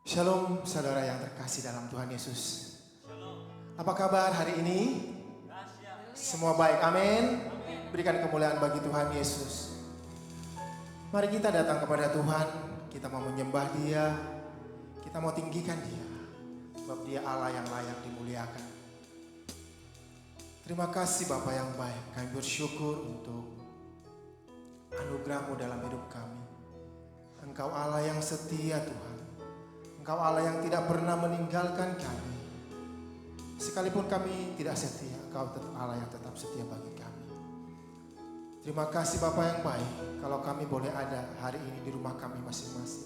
Shalom saudara yang terkasih dalam Tuhan Yesus. Apa kabar hari ini? Semua baik, amin. Berikan kemuliaan bagi Tuhan Yesus. Mari kita datang kepada Tuhan. Kita mau menyembah Dia. Kita mau tinggikan Dia. Sebab Dia Allah yang layak dimuliakan. Terima kasih Bapa yang baik. Kami bersyukur untuk anugerah-Mu dalam hidup kami. Engkau Allah yang setia Tuhan. Engkau Allah yang tidak pernah meninggalkan kami. Sekalipun kami tidak setia, Engkau tetap Allah yang tetap setia bagi kami. Terima kasih Bapa yang baik. Kalau kami boleh ada hari ini di rumah kami masing-masing.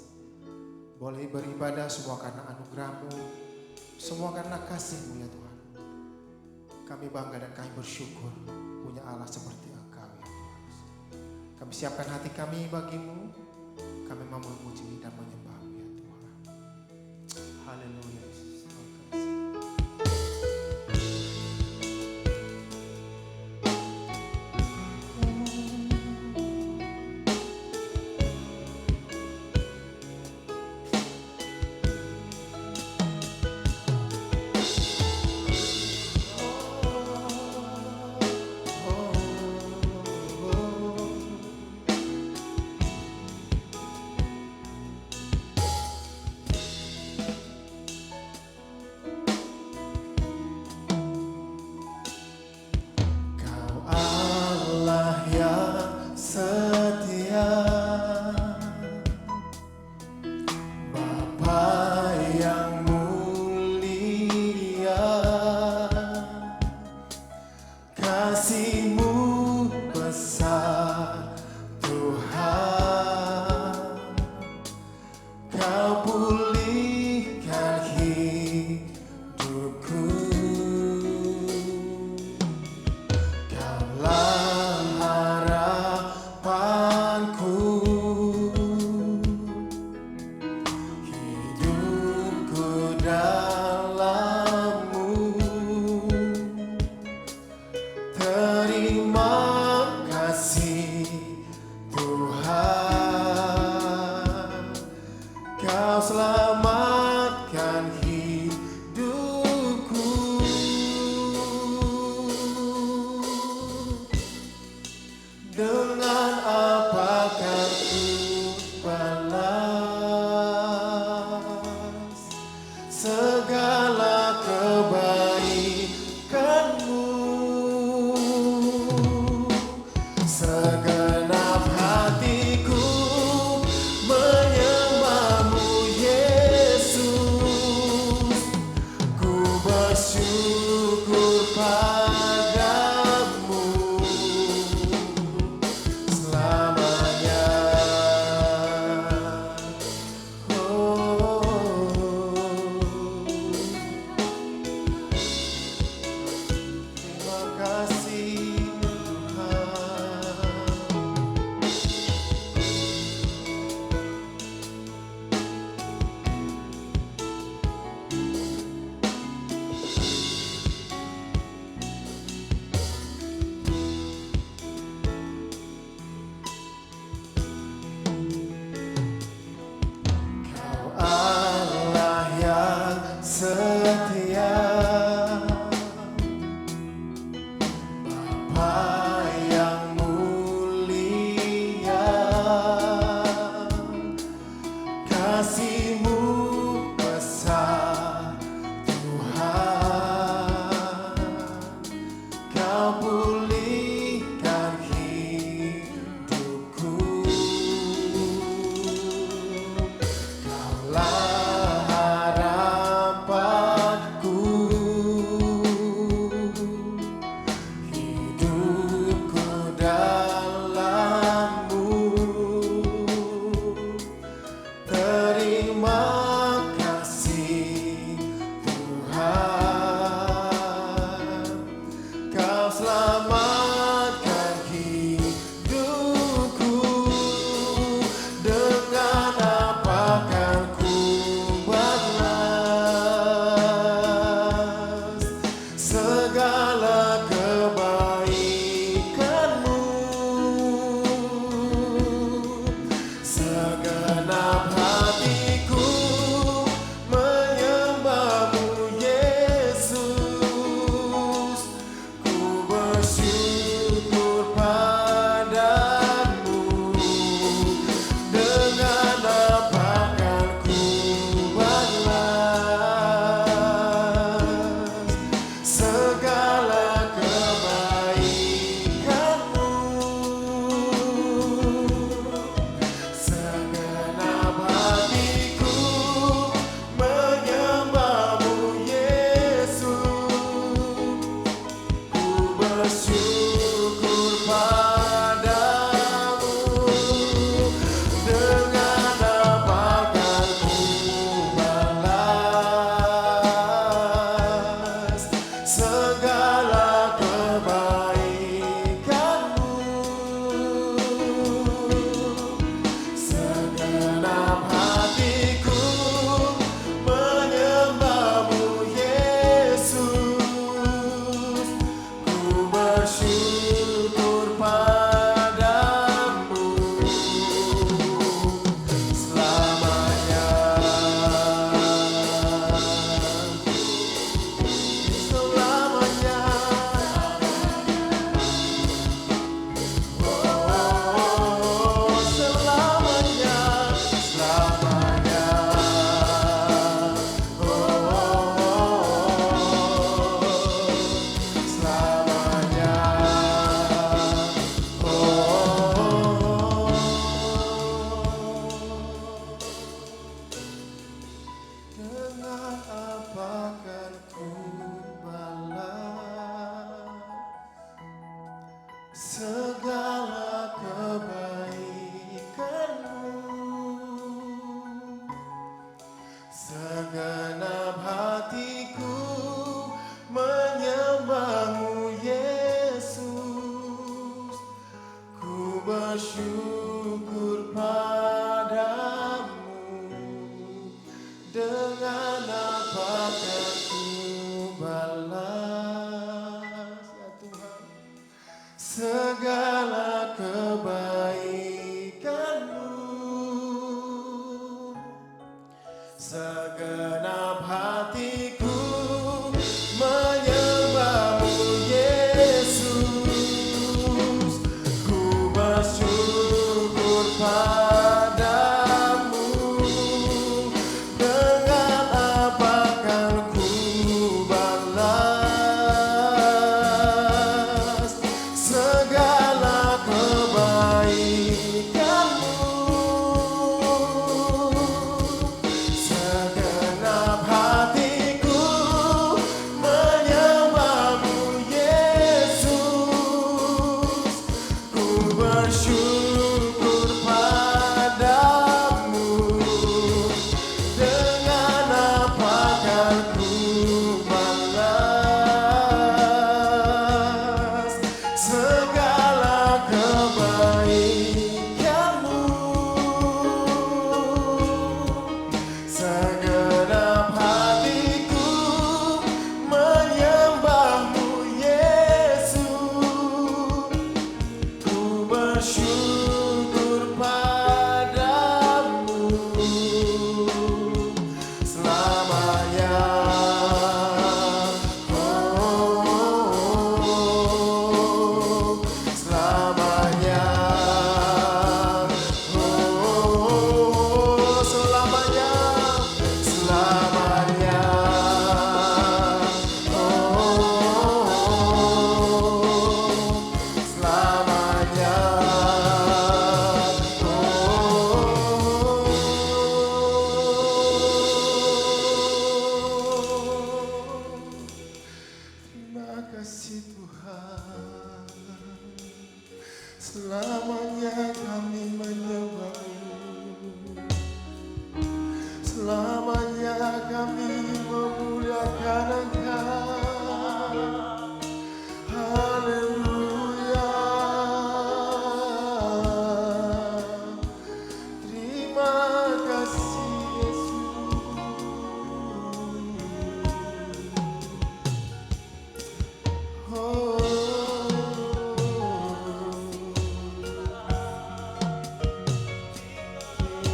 Boleh beribadah semua karena anugerah-Mu. Semua karena kasih-Mu ya Tuhan. Kami bangga dan kami bersyukur punya Allah seperti Engkau ya Tuhan. Kami siapkan hati kami bagi-Mu. Kami mau memuji dan menyembah-Mu ya Tuhan. Haleluya. segala kebaikan-Mu. Segenap hatiku menyembah-Mu Yesus. Ku bersyukur padamu. Dengan apakah ku balas, ya Tuhan, segala kebaikan-Mu. Segenap hatiku menyembah-Mu Yesus. Ku bersyukur padamu. Dengan apakah ku balas segala kebaikan-Mu. Segenap hatiku menyembah-Mu Yesus. Ku bersyukur padamu. Dengan apakah ku balas segala kebaikan-Mu. Segenap hatiku menyembah-Mu Yesus. Ku bersyukur padamu selamanya. Oh, selamanya. Oh, selamanya. Selamanya. Oh, selamanya. Terima kasih Tuhan. Selamanya kami menyembah-Mu. Selamanya kami memuliakan Engkau. Haleluya. Terima kasih Yesus. Oh,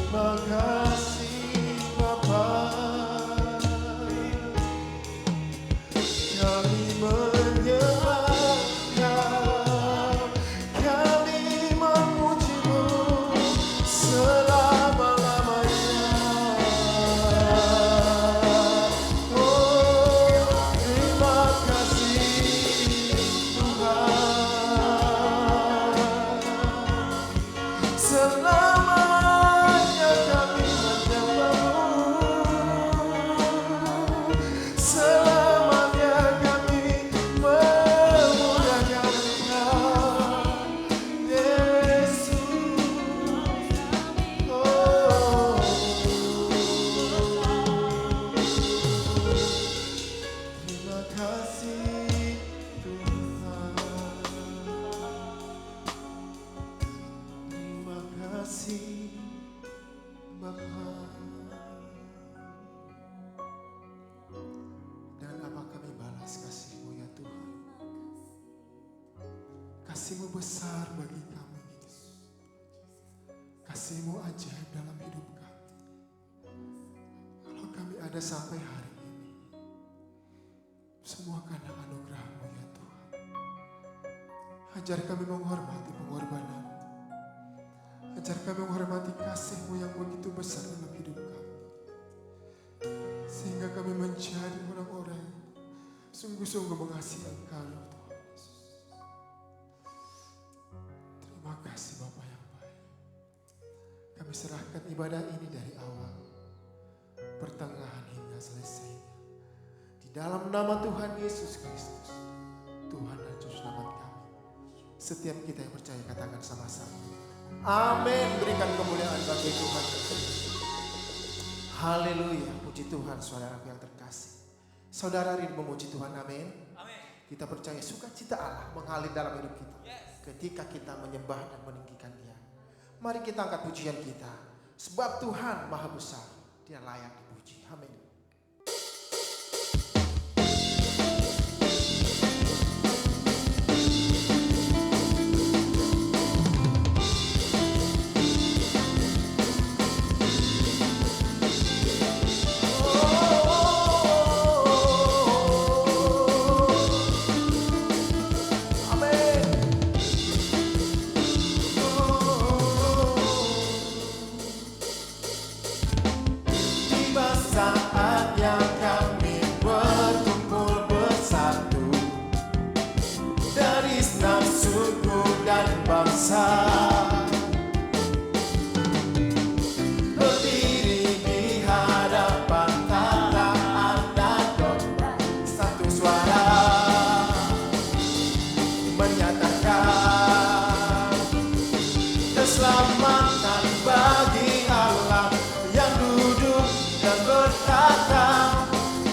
terima kasih Bapa. Kami menyembah Kau, kami memuji-Mu selama-lamanya. Oh, terima kasih Tuhan. Selamanya kami menyembah-Mu. Selamanya kami memuliakan Engkau, Yesus. Oh, terima kasih Tuhan. Terima kasih Bapa. Dan apa kami balas kasih-Mu ya Tuhan. Kasih-Mu besar bagi kami Yesus. Kasih-Mu ajaib dalam hidup kami. Kalau kami ada sampai hari ini, semua karena anugerah-Mu ya Tuhan. Ajar kami menghormati pengorbanan. Ajar kami menghormati kasih-Mu yang begitu besar dalam hidup kami. Sehingga kami menjadi orang-orang yang sungguh-sungguh mengasihi Engkau ya Tuhan Yesus. Terima kasih Bapa yang baik. Kami serahkan ibadah ini dari awal, pertengahan hingga selesainya. Di dalam nama Tuhan Yesus Kristus, Tuhan dan Juru Selamat kami. Setiap kita yang percaya katakan sama-sama. Amin. Berikan kemuliaan bagi Tuhan. Haleluya. Puji Tuhan saudaraku yang terkasih. Saudara rindu memuji Tuhan. Amin. Kita percaya sukacita Allah mengalir dalam hidup kita. Ketika kita menyembah dan meninggikan Dia. Mari kita angkat pujian kita. Sebab Tuhan Maha Besar. Dia layak dipuji. Amin. Berdiri di hadapan tata anak domba, satu suara menyatakan keselamatan bagi Allah yang duduk dan bertata.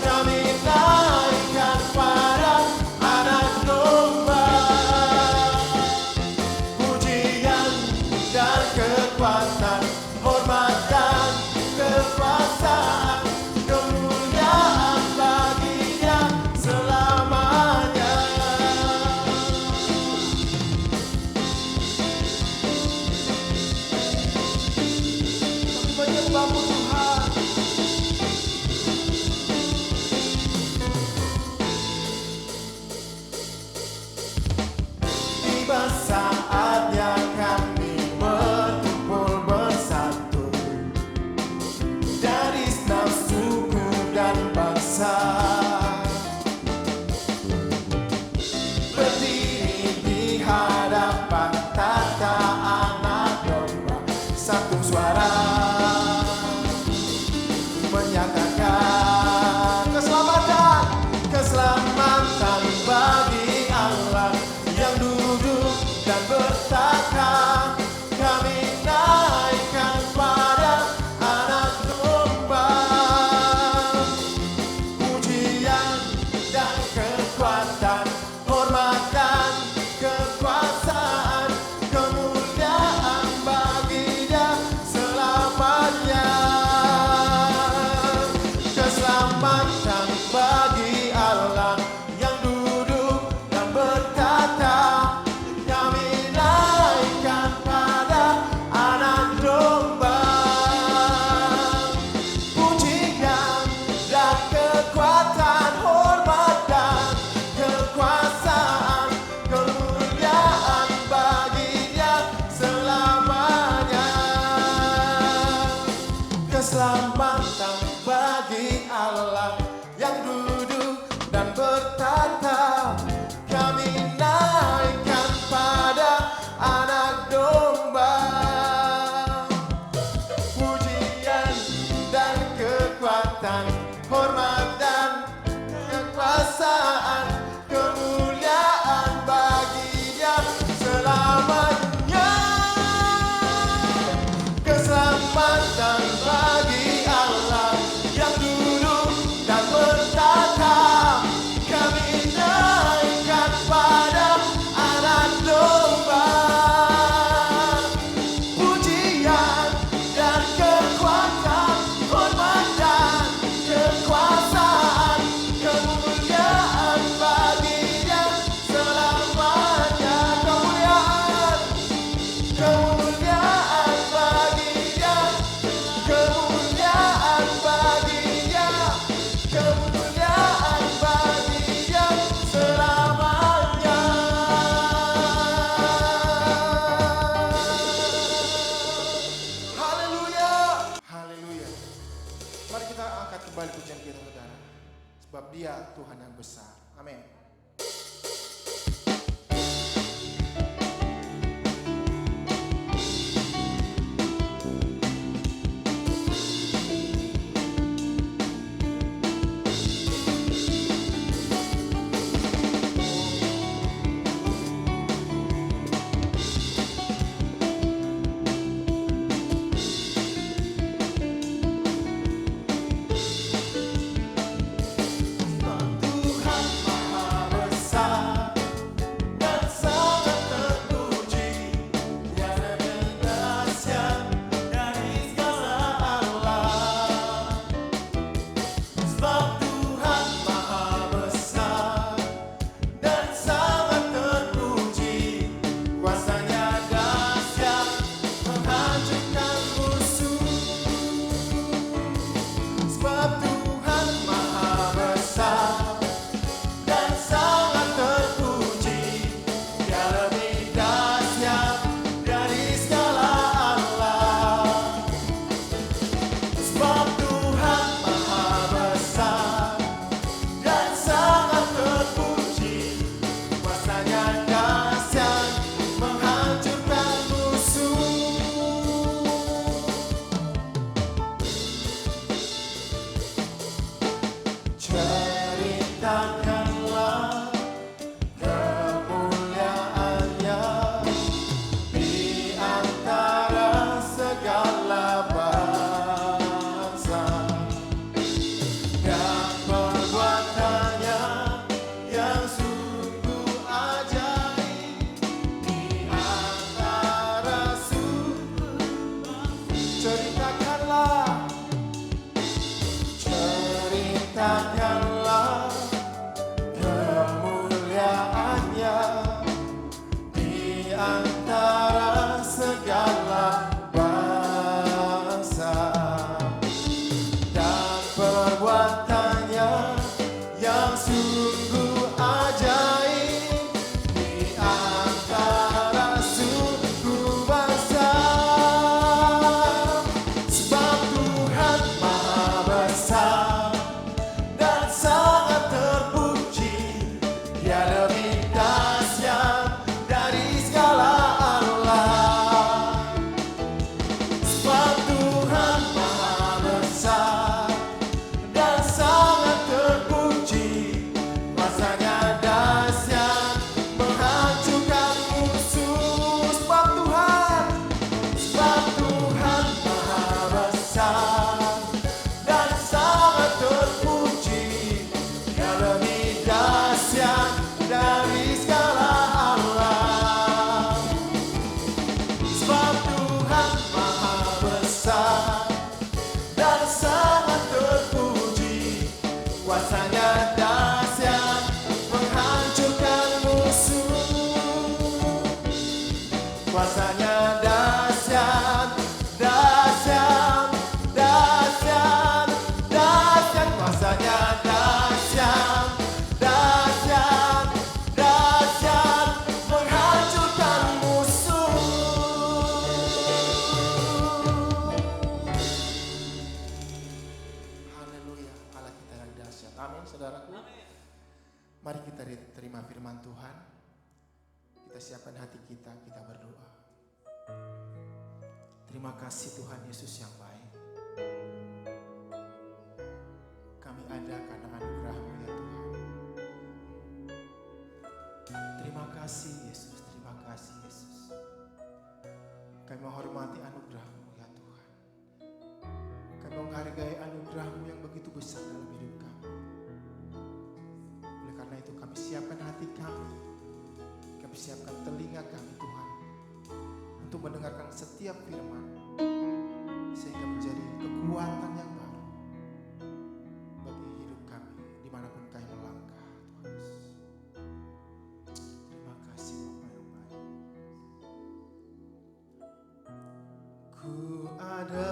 Kami naikkan pada anak domba. Dan kekuatan, hormat dan kekuasaan, kemuliaan bagi-Nya selamanya. Menyembah-Mu Tuhan. Tiba saatnya kami berkumpul bersatu dari enam suku dan bangsa, berdiri di hadapan tata anak domba, satu suara menyatakan keselamatan bagi Allah yang duduk dan bertata. Kami naikkan pada anak domba. Pujian dan kekuatan, hormat dan kekuasaan, kemuliaan bagi-Nya selamanya. Keselamatan bagi Allah yang duduk dan bertata. Kami naik antara segala bangsa, dan perbuatannya yang sungguh ajaib di antara suku bangsa. Sebab Tuhan Maha Besar dan sangat terpuji, Dia lebih dahsyat dari segala Allah. Sebab Tuhan Maha Besar dan sangat terpuji, kuasanya dahsyat menghancurkan musuh. Sebab Tuhan Maha Besar dan sangat terpuji, Dia lebih dahsyat dari segala Allah. Sebab Tuhan Maha Besar dan sangat terpuji, kuasanya dahsyat menghancurkan musuh. Kuasanya dahsyat, dahsyat, dahsyat, dahsyat. Kuasanya dahsyat, dahsyat, dahsyat, menghancurkan musuh. Haleluya, Allah kita yang dahsyat. Amin, saudaraku. Mari kita terima firman Tuhan. Kita siapkan hati kita, kita berdoa. Terima kasih Tuhan Yesus yang baik. Kami ada karena anugerah-Mu ya Tuhan. Terima kasih Yesus, terima kasih Yesus. Kami menghormati anugerah-Mu ya Tuhan. Kami menghargai anugerah-Mu yang begitu besar dalam hidup kami. Oleh karena itu kami siapkan hati kami, kami siapkan telinga kami Tuhan, untuk mendengarkan setiap firman, sehingga menjadi kekuatan yang baru bagi hidup kami dimanapun kami melangkah. Tuhan Yesus, terima kasih Bapa yang baik. Ku ada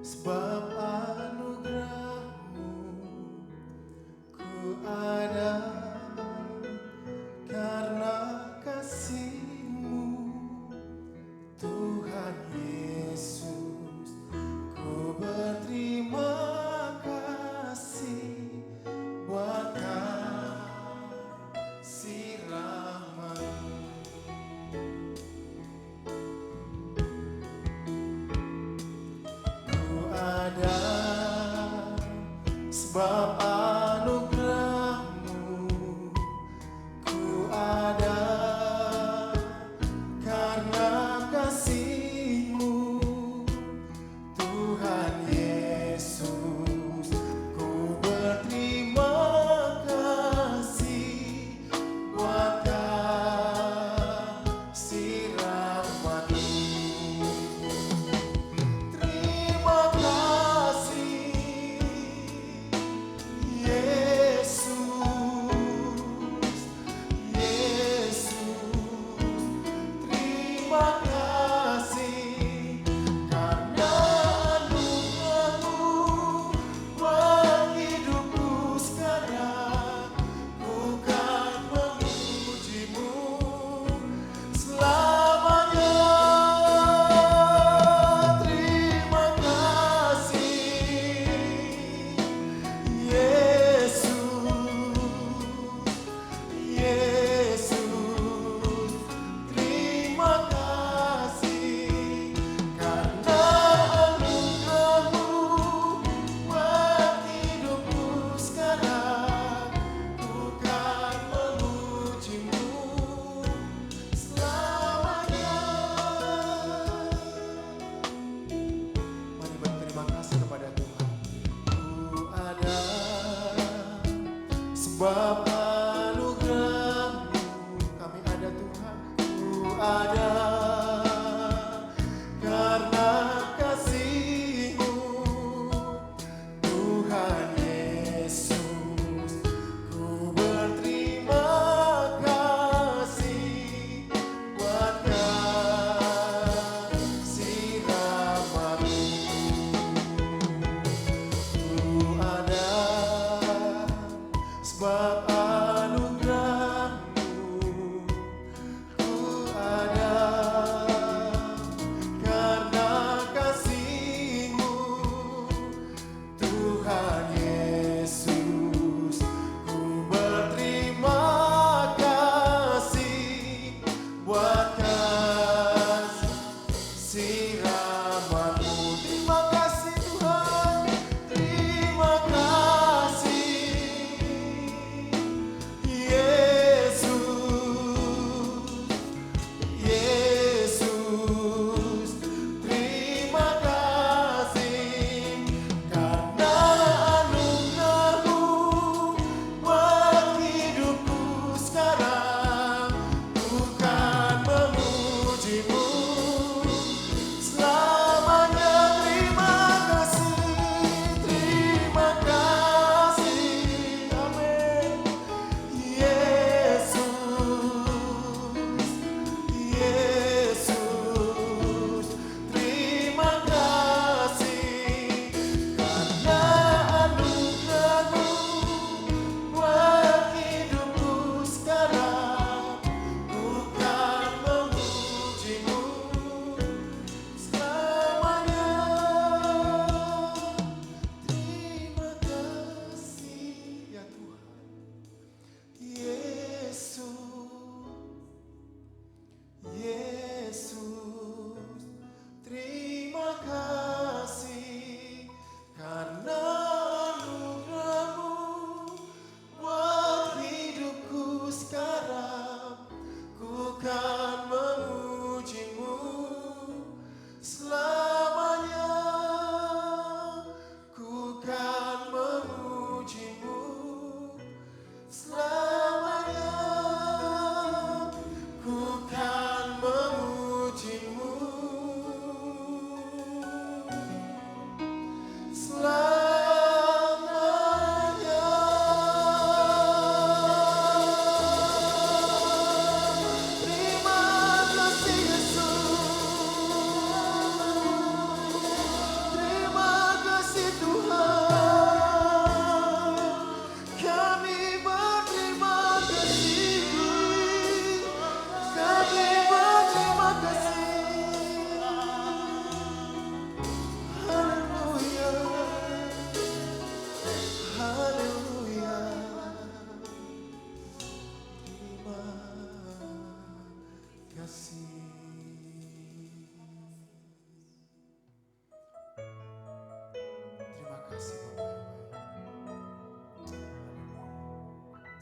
sebab anugerah-Mu, ku ada karena kasih-Mu, Tuhan Yesus. Ku berterima kasih buat kasih rahmat-Mu. Ku ada sebab anugerah-Mu, ku ada karena kasih-Mu, Tuhan Yesus. Ku berterima kasih buat kasih rahmat-Mu. Terima kasih Yesus, Yesus. Terima kasih karena anugerah-Mu buat hidupku sekarang. Ku kan memuji-Mu selamanya. Terima kasih Yesus, Yesus. Terima kasih karena anugerah-Mu buat hidupku sekarang. Ku kan memuji-Mu selamanya. Mari berterima kasih kepada Tuhan. Ku ada sebab anugerah-Mu, kami ada Tuhan. Ku ada karena kasih-Mu, Tuhan Yesus. Ku berterima kasih kasih. Terima kasih Bapa yang baik.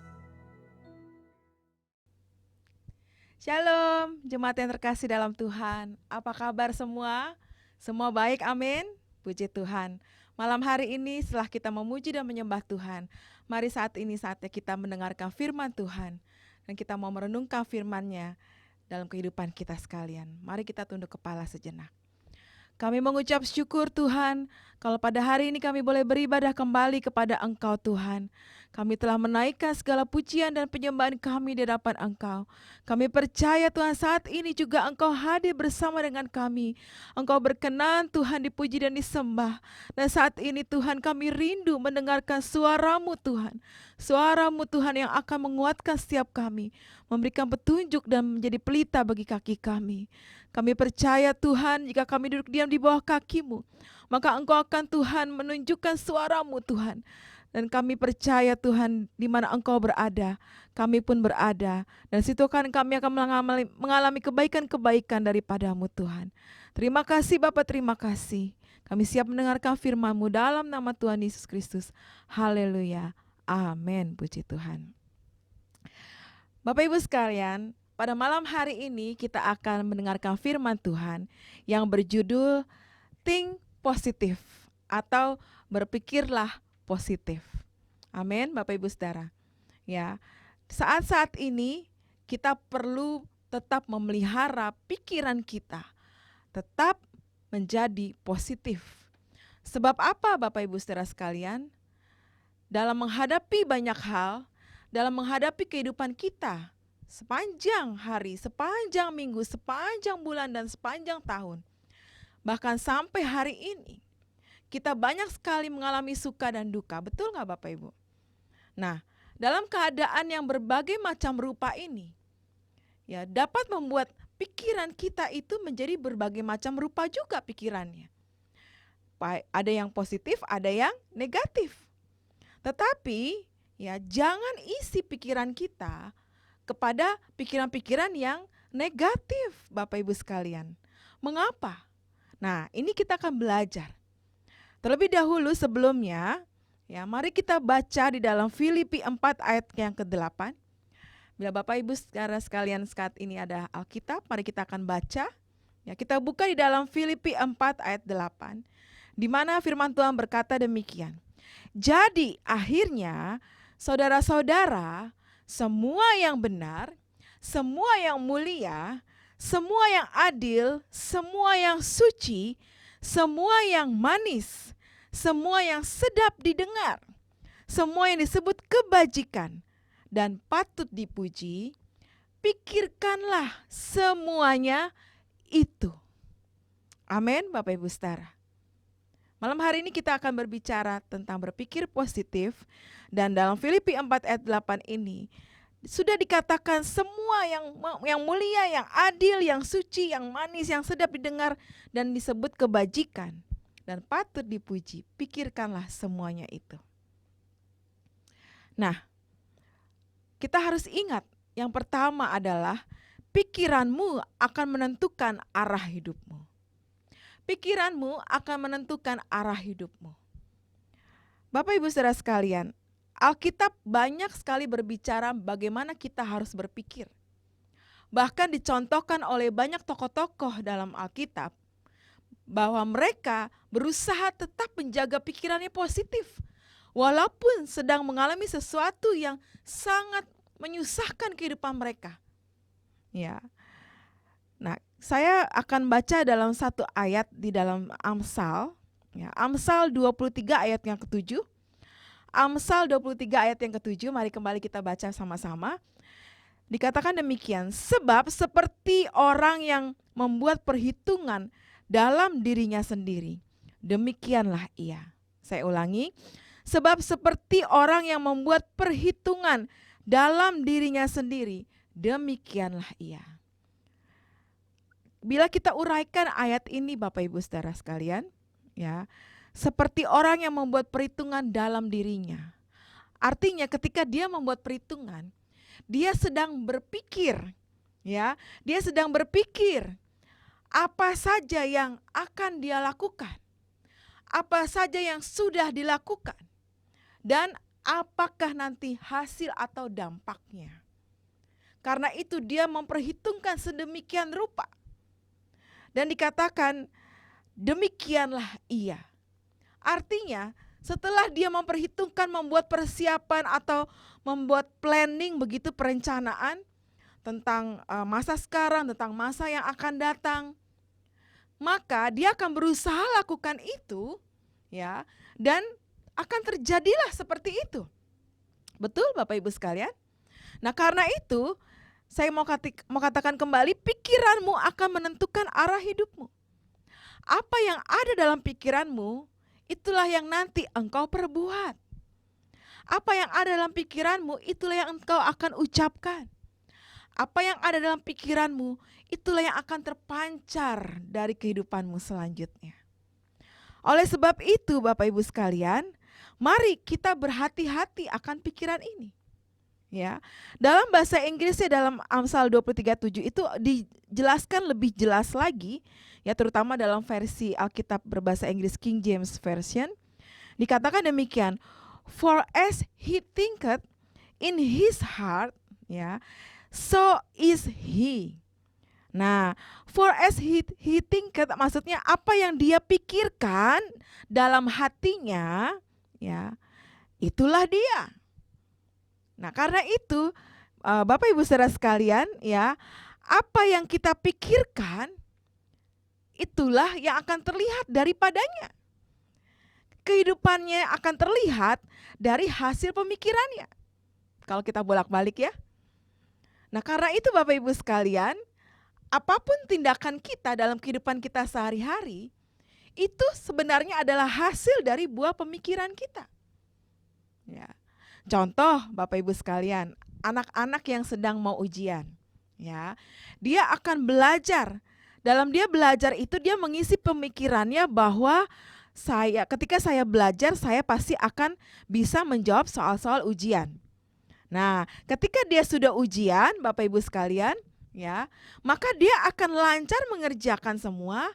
Shalom, jemaat yang terkasih dalam Tuhan. Apa kabar semua? Semua baik, amin. Puji Tuhan. Malam hari ini setelah kita memuji dan menyembah Tuhan, mari saat ini saatnya kita mendengarkan firman Tuhan. Dan kita mau merenungkan firman-Nya dalam kehidupan kita sekalian. Mari kita tunduk kepala sejenak. Kami mengucap syukur Tuhan, kalau pada hari ini kami boleh beribadah kembali kepada Engkau Tuhan. Kami telah menaikkan segala pujian dan penyembahan kami di hadapan Engkau. Kami percaya Tuhan saat ini juga Engkau hadir bersama dengan kami. Engkau berkenan Tuhan dipuji dan disembah. Dan saat ini Tuhan kami rindu mendengarkan suara-Mu Tuhan. Suara-Mu Tuhan yang akan menguatkan setiap kami. Memberikan petunjuk dan menjadi pelita bagi kaki kami. Kami percaya Tuhan jika kami duduk diam di bawah kaki-Mu, maka Engkau akan Tuhan menunjukkan suara-Mu Tuhan. Dan kami percaya Tuhan di mana Engkau berada, kami pun berada. Dan situ kan kami akan mengalami kebaikan-kebaikan daripada-Mu Tuhan. Terima kasih Bapa, terima kasih. Kami siap mendengarkan firman-Mu dalam nama Tuhan Yesus Kristus. Haleluya. Amin. Puji Tuhan. Bapak Ibu sekalian, pada malam hari ini kita akan mendengarkan firman Tuhan yang berjudul Think Positif atau berpikirlah positif. Amin, Bapak Ibu Saudara. Ya, saat-saat ini kita perlu tetap memelihara pikiran kita, tetap menjadi positif. Sebab apa Bapak Ibu Saudara sekalian? Dalam menghadapi banyak hal, dalam menghadapi kehidupan kita, sepanjang hari, sepanjang minggu, sepanjang bulan, dan sepanjang tahun. Bahkan sampai hari ini, kita banyak sekali mengalami suka dan duka. Betul nggak Bapak Ibu? Nah, dalam keadaan yang berbagai macam rupa ini, ya dapat membuat pikiran kita itu menjadi berbagai macam rupa juga pikirannya. Ada yang positif, ada yang negatif. Tetapi, ya jangan isi pikiran kita kepada pikiran-pikiran yang negatif, Bapak Ibu sekalian. Mengapa? Nah, ini kita akan belajar. Terlebih dahulu sebelumnya, ya mari kita baca di dalam Filipi 4 ayat yang ke-8. Bila Bapak Ibu sekalian saat ini ada Alkitab, mari kita akan baca. Ya, kita buka di dalam Filipi 4 ayat 8, di mana firman Tuhan berkata demikian. Jadi akhirnya saudara-saudara, semua yang benar, semua yang mulia, semua yang adil, semua yang suci, semua yang manis, semua yang sedap didengar, semua yang disebut kebajikan dan patut dipuji, pikirkanlah semuanya itu. Amin, Bapak Ibu Saudara. Malam hari ini kita akan berbicara tentang berpikir positif, dan dalam Filipi 4 ayat 8 ini sudah dikatakan semua yang mulia, yang adil, yang suci, yang manis, yang sedap didengar dan disebut kebajikan dan patut dipuji, pikirkanlah semuanya itu. Nah, kita harus ingat yang pertama adalah pikiranmu akan menentukan arah hidupmu. Pikiranmu akan menentukan arah hidupmu. Bapak Ibu Saudara sekalian, Alkitab banyak sekali berbicara bagaimana kita harus berpikir. Bahkan dicontohkan oleh banyak tokoh-tokoh dalam Alkitab bahwa mereka berusaha tetap menjaga pikirannya positif walaupun sedang mengalami sesuatu yang sangat menyusahkan kehidupan mereka. Ya. Nah, saya akan baca dalam satu ayat di dalam Amsal, ya, Amsal 23 ayat yang ke-7. Amsal 23 ayat yang ke-7, mari kembali kita baca sama-sama. Dikatakan demikian, sebab seperti orang yang membuat perhitungan dalam dirinya sendiri, demikianlah ia. Saya ulangi, sebab seperti orang yang membuat perhitungan dalam dirinya sendiri, demikianlah ia. Bila kita uraikan ayat ini Bapak Ibu Saudara sekalian, ya, seperti orang yang membuat perhitungan dalam dirinya. Artinya ketika dia membuat perhitungan, dia sedang berpikir Ya, dia sedang berpikir apa saja yang akan dia lakukan, apa saja yang sudah dilakukan, dan apakah nanti hasil atau dampaknya. Karena itu dia memperhitungkan sedemikian rupa. Dan dikatakan demikianlah ia. Artinya setelah dia memperhitungkan, membuat persiapan atau membuat planning, begitu perencanaan tentang masa sekarang, tentang masa yang akan datang, maka dia akan berusaha lakukan itu, ya, dan akan terjadilah seperti itu. Betul Bapak Ibu sekalian? Nah, karena itu saya mau katakan kembali, pikiranmu akan menentukan arah hidupmu. Apa yang ada dalam pikiranmu, itulah yang nanti engkau perbuat. Apa yang ada dalam pikiranmu, itulah yang engkau akan ucapkan. Apa yang ada dalam pikiranmu, itulah yang akan terpancar dari kehidupanmu selanjutnya. Oleh sebab itu Bapak Ibu sekalian, mari kita berhati-hati akan pikiran ini. Ya, dalam bahasa Inggrisnya dalam Amsal 23:7 itu dijelaskan lebih jelas lagi, ya, terutama dalam versi Alkitab berbahasa Inggris King James Version. Dikatakan demikian, for as he thinketh in his heart, ya, so is he. Nah, for as he thinketh maksudnya apa yang dia pikirkan dalam hatinya, ya, itulah dia. Nah, karena itu Bapak Ibu Saudara sekalian, ya, apa yang kita pikirkan itulah yang akan terlihat daripadanya. Kehidupannya akan terlihat dari hasil pemikirannya. Kalau kita bolak-balik, ya. Nah, karena itu Bapak Ibu sekalian, apapun tindakan kita dalam kehidupan kita sehari-hari, itu sebenarnya adalah hasil dari buah pemikiran kita. Ya. Contoh Bapak Ibu sekalian, anak-anak yang sedang mau ujian, ya, dia akan belajar. Dalam dia belajar itu dia mengisi pemikirannya bahwa ketika saya belajar, saya pasti akan bisa menjawab soal-soal ujian. Nah, ketika dia sudah ujian, Bapak Ibu sekalian, ya, maka dia akan lancar mengerjakan semua,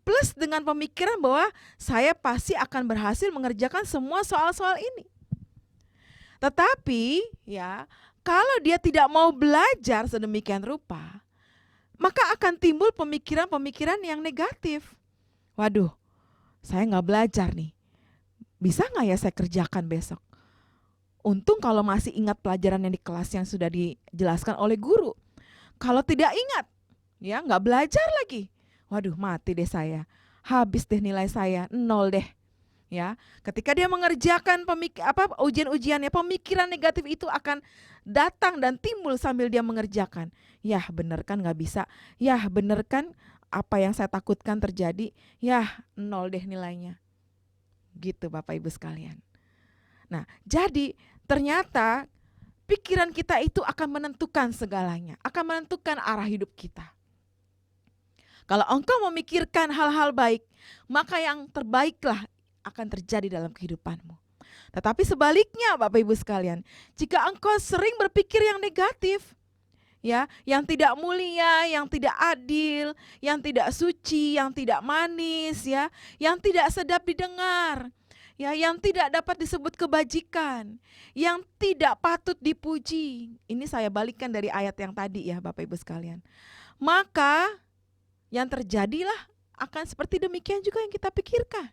plus dengan pemikiran bahwa saya pasti akan berhasil mengerjakan semua soal-soal ini. Tetapi, ya, kalau dia tidak mau belajar sedemikian rupa, maka akan timbul pemikiran-pemikiran yang negatif. Waduh, saya nggak belajar nih, bisa nggak ya saya kerjakan besok? Untung kalau masih ingat pelajaran yang di kelas yang sudah dijelaskan oleh guru. Kalau tidak ingat, ya, nggak belajar lagi. Waduh, mati deh saya, habis deh nilai saya, 0 deh. Ya, ketika dia mengerjakan ujian-ujiannya, pemikiran negatif itu akan datang dan timbul sambil dia mengerjakan. Yah, bener kan nggak bisa. Yah, bener kan apa yang saya takutkan terjadi. Yah, 0 deh nilainya. Gitu Bapak Ibu sekalian. Nah, jadi ternyata pikiran kita itu akan menentukan segalanya, akan menentukan arah hidup kita. Kalau engkau memikirkan hal-hal baik, maka yang terbaiklah akan terjadi dalam kehidupanmu. Tetapi sebaliknya Bapak Ibu sekalian, jika engkau sering berpikir yang negatif, ya, yang tidak mulia, yang tidak adil, yang tidak suci, yang tidak manis, ya, yang tidak sedap didengar, ya, yang tidak dapat disebut kebajikan, yang tidak patut dipuji. Ini saya balikkan dari ayat yang tadi, ya Bapak Ibu sekalian. Maka yang terjadilah akan seperti demikian juga yang kita pikirkan.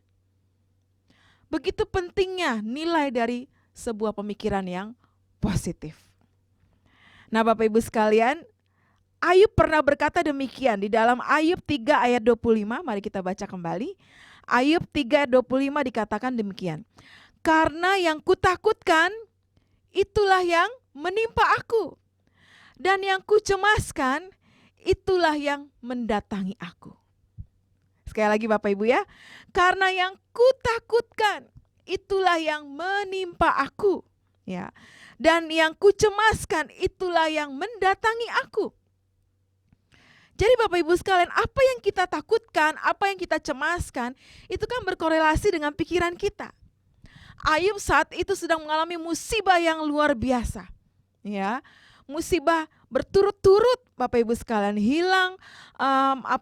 Begitu pentingnya nilai dari sebuah pemikiran yang positif. Nah Bapak Ibu sekalian, Ayub pernah berkata demikian di dalam Ayub 3 ayat 25, mari kita baca kembali. Ayub 3 ayat 25 dikatakan demikian. Karena yang kutakutkan, itulah yang menimpa aku. Dan yang kucemaskan, itulah yang mendatangi aku. Sekali lagi Bapak Ibu ya, karena yang kutakutkan itulah yang menimpa aku, ya. Dan yang kucemaskan itulah yang mendatangi aku. Jadi Bapak Ibu sekalian, apa yang kita takutkan, apa yang kita cemaskan, itu kan berkorelasi dengan pikiran kita. Ayub saat itu sedang mengalami musibah yang luar biasa, ya. musibah berturut-turut, Bapak Ibu sekalian, hilang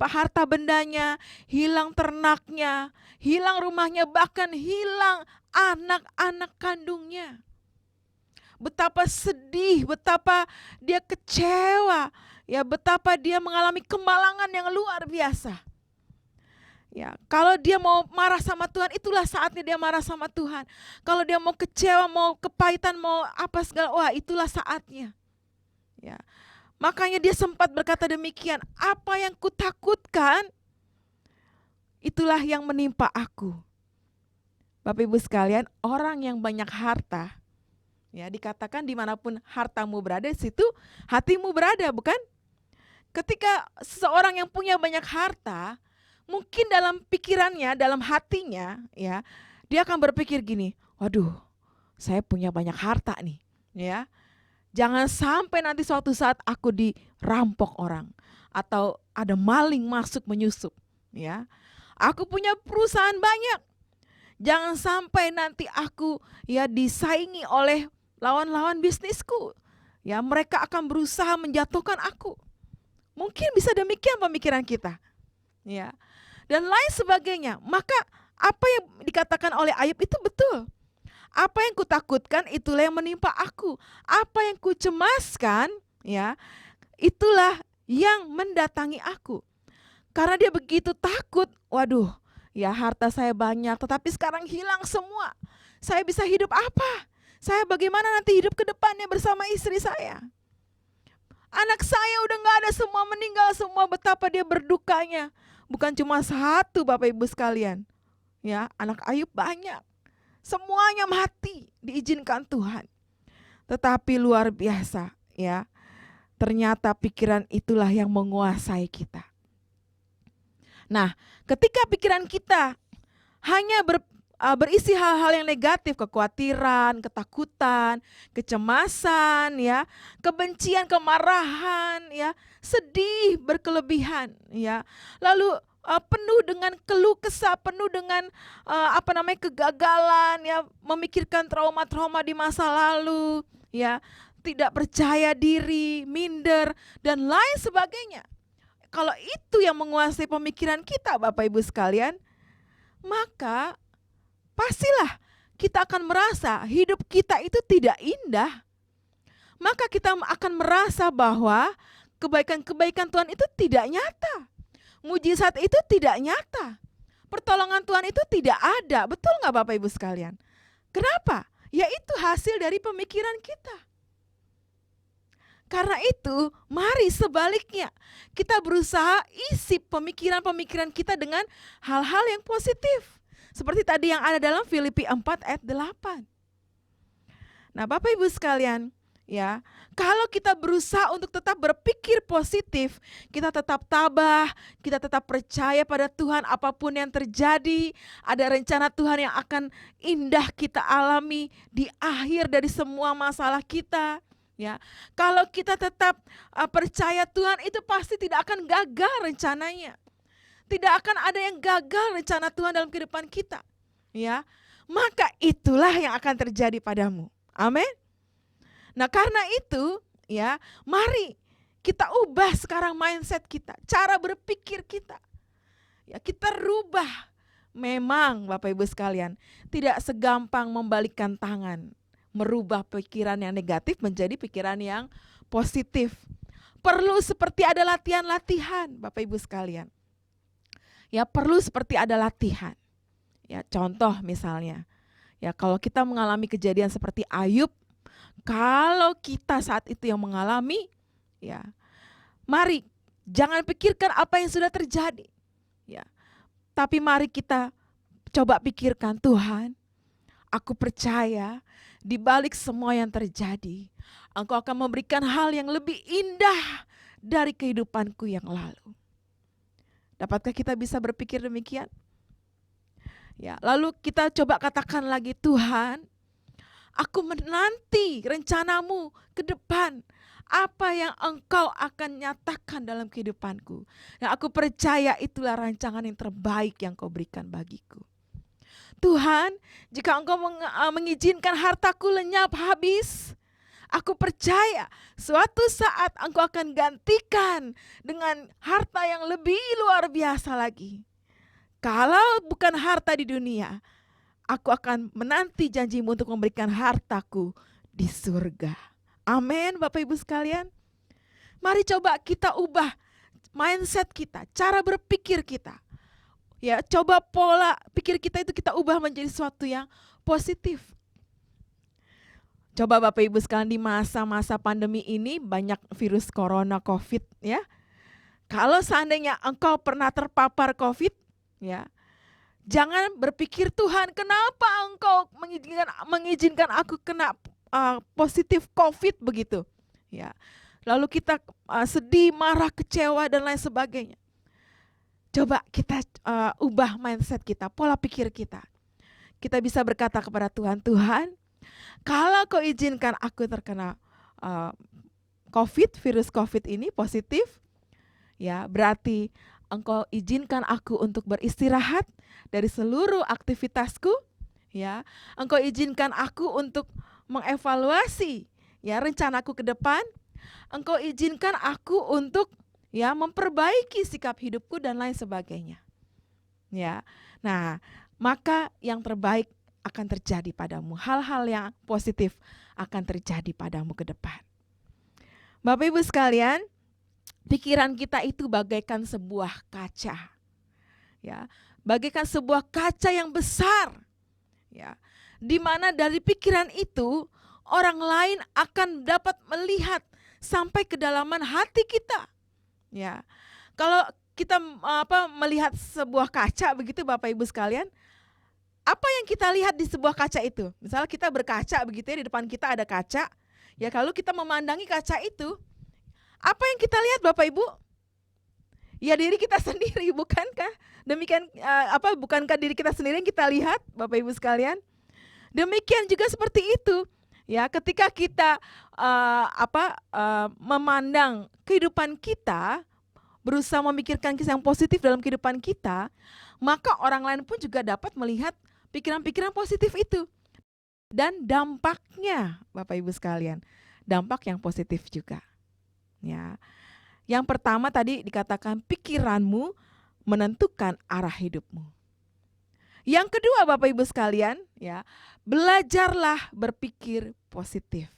harta bendanya, hilang ternaknya, hilang rumahnya, bahkan hilang anak-anak kandungnya. Betapa sedih, betapa dia kecewa, ya, betapa dia mengalami kemalangan yang luar biasa. Ya, kalau dia mau marah sama Tuhan, itulah saatnya dia marah sama Tuhan. Kalau dia mau kecewa, mau kepahitan, mau apa segala, wah itulah saatnya. Ya. Makanya dia sempat berkata demikian, apa yang kutakutkan, itulah yang menimpa aku. Bapak Ibu sekalian, orang yang banyak harta, ya, dikatakan dimanapun hartamu berada, di situ hatimu berada, bukan? Ketika seseorang yang punya banyak harta, mungkin dalam pikirannya, dalam hatinya, ya, dia akan berpikir gini, waduh, saya punya banyak harta nih, ya. Jangan sampai nanti suatu saat aku dirampok orang atau ada maling masuk menyusup, ya. Aku punya perusahaan banyak. Jangan sampai nanti aku, ya, disaingi oleh lawan-lawan bisnisku. Ya, mereka akan berusaha menjatuhkan aku. Mungkin bisa demikian pemikiran kita. Ya. Dan lain sebagainya. Maka apa yang dikatakan oleh Ayub itu betul. Apa yang kutakutkan itulah yang menimpa aku. Apa yang kucemaskan, ya, itulah yang mendatangi aku. Karena dia begitu takut, waduh, ya harta saya banyak tetapi sekarang hilang semua. Saya bisa hidup apa? Saya bagaimana nanti hidup ke depannya bersama istri saya? Anak saya udah gak ada, semua meninggal semua, betapa dia berdukanya. Bukan cuma satu, Bapak Ibu sekalian. Ya, anak Ayub banyak. Semuanya mati, diizinkan Tuhan. Tetapi luar biasa, ya. Ternyata pikiran itulah yang menguasai kita. Nah, ketika pikiran kita hanya berisi hal-hal yang negatif, kekhawatiran, ketakutan, kecemasan, ya, kebencian, kemarahan, ya, sedih berkelebihan, ya, lalu penuh dengan keluh kesah, penuh dengan kegagalan, ya, memikirkan trauma-trauma di masa lalu, ya, tidak percaya diri, minder, dan lain sebagainya. Kalau itu yang menguasai pemikiran kita, Bapak Ibu sekalian, maka pastilah kita akan merasa hidup kita itu tidak indah. Maka kita akan merasa bahwa kebaikan-kebaikan Tuhan itu tidak nyata. Mujizat itu tidak nyata. Pertolongan Tuhan itu tidak ada. Betul gak Bapak Ibu sekalian? Kenapa? Ya itu hasil dari pemikiran kita. Karena itu, mari sebaliknya kita berusaha isi pemikiran-pemikiran kita dengan hal-hal yang positif. Seperti tadi yang ada dalam Filipi 4 ayat 8. Nah, Bapak Ibu sekalian, ya, kalau kita berusaha untuk tetap berpikir positif, kita tetap tabah, kita tetap percaya pada Tuhan, apapun yang terjadi, ada rencana Tuhan yang akan indah kita alami di akhir dari semua masalah kita. Ya, kalau kita tetap percaya Tuhan, itu pasti tidak akan gagal rencananya. Tidak akan ada yang gagal rencana Tuhan dalam kehidupan kita. Ya, maka itulah yang akan terjadi padamu. Amin. Nah, karena itu, ya, mari kita ubah sekarang mindset kita, cara berpikir kita. Ya, kita rubah. Memang Bapak Ibu sekalian, tidak segampang membalikkan tangan, merubah pikiran yang negatif menjadi pikiran yang positif. Perlu seperti ada latihan-latihan, Bapak Ibu sekalian. Ya, perlu seperti ada latihan. Ya, contoh misalnya, ya, kalau kita mengalami kejadian seperti Ayub, kalau kita saat itu yang mengalami, ya, mari jangan pikirkan apa yang sudah terjadi. Ya, tapi mari kita coba pikirkan, Tuhan, aku percaya di balik semua yang terjadi, Engkau akan memberikan hal yang lebih indah dari kehidupanku yang lalu. Dapatkah kita bisa berpikir demikian? Ya, lalu kita coba katakan lagi, Tuhan, aku menanti rencanamu ke depan. Apa yang Engkau akan nyatakan dalam kehidupanku. Dan aku percaya itulah rancangan yang terbaik yang Kau berikan bagiku. Tuhan, jika Engkau mengizinkan hartaku lenyap habis, Aku percaya suatu saat Engkau akan gantikan dengan harta yang lebih luar biasa lagi. Kalau bukan harta di dunia, aku akan menanti janjimu untuk memberikan hartaku di surga. Amin, Bapak Ibu sekalian. Mari coba kita ubah mindset kita, cara berpikir kita. Ya, coba pola pikir kita itu kita ubah menjadi sesuatu yang positif. Coba Bapak Ibu sekalian, di masa-masa pandemi ini banyak virus corona COVID ya. Kalau seandainya engkau pernah terpapar COVID ya, jangan berpikir Tuhan kenapa engkau mengizinkan aku kena positif COVID begitu. Ya. Lalu kita sedih, marah, kecewa dan lain sebagainya. Coba kita ubah mindset kita, pola pikir kita. Kita bisa berkata kepada Tuhan, Tuhan, kalau Kau izinkan aku terkena virus COVID ini positif, ya berarti Engkau izinkan aku untuk beristirahat dari seluruh aktivitasku, ya. Engkau izinkan aku untuk mengevaluasi ya rencanaku ke depan. Engkau izinkan aku untuk ya memperbaiki sikap hidupku dan lain sebagainya. Ya. Nah, maka yang terbaik akan terjadi padamu. Hal-hal yang positif akan terjadi padamu ke depan. Bapak Ibu sekalian, pikiran kita itu bagaikan sebuah kaca. Ya, bagaikan sebuah kaca yang besar. Ya. Di mana dari pikiran itu orang lain akan dapat melihat sampai kedalaman hati kita. Ya. Kalau kita melihat sebuah kaca begitu Bapak Ibu sekalian, apa yang kita lihat di sebuah kaca itu? Misalnya kita berkaca begitu ya, di depan kita ada kaca. Ya, kalau kita memandangi kaca itu, apa yang kita lihat Bapak Ibu? Ya diri kita sendiri, bukankah? Demikian bukankah diri kita sendiri yang kita lihat Bapak Ibu sekalian? Demikian juga seperti itu. Ya, ketika kita memandang kehidupan kita, berusaha memikirkan kisah yang positif dalam kehidupan kita, maka orang lain pun juga dapat melihat pikiran-pikiran positif itu. Dan dampaknya, Bapak Ibu sekalian, dampak yang positif juga. Ya. Yang pertama tadi dikatakan pikiranmu menentukan arah hidupmu. Yang kedua Bapak Ibu sekalian, ya, belajarlah berpikir positif.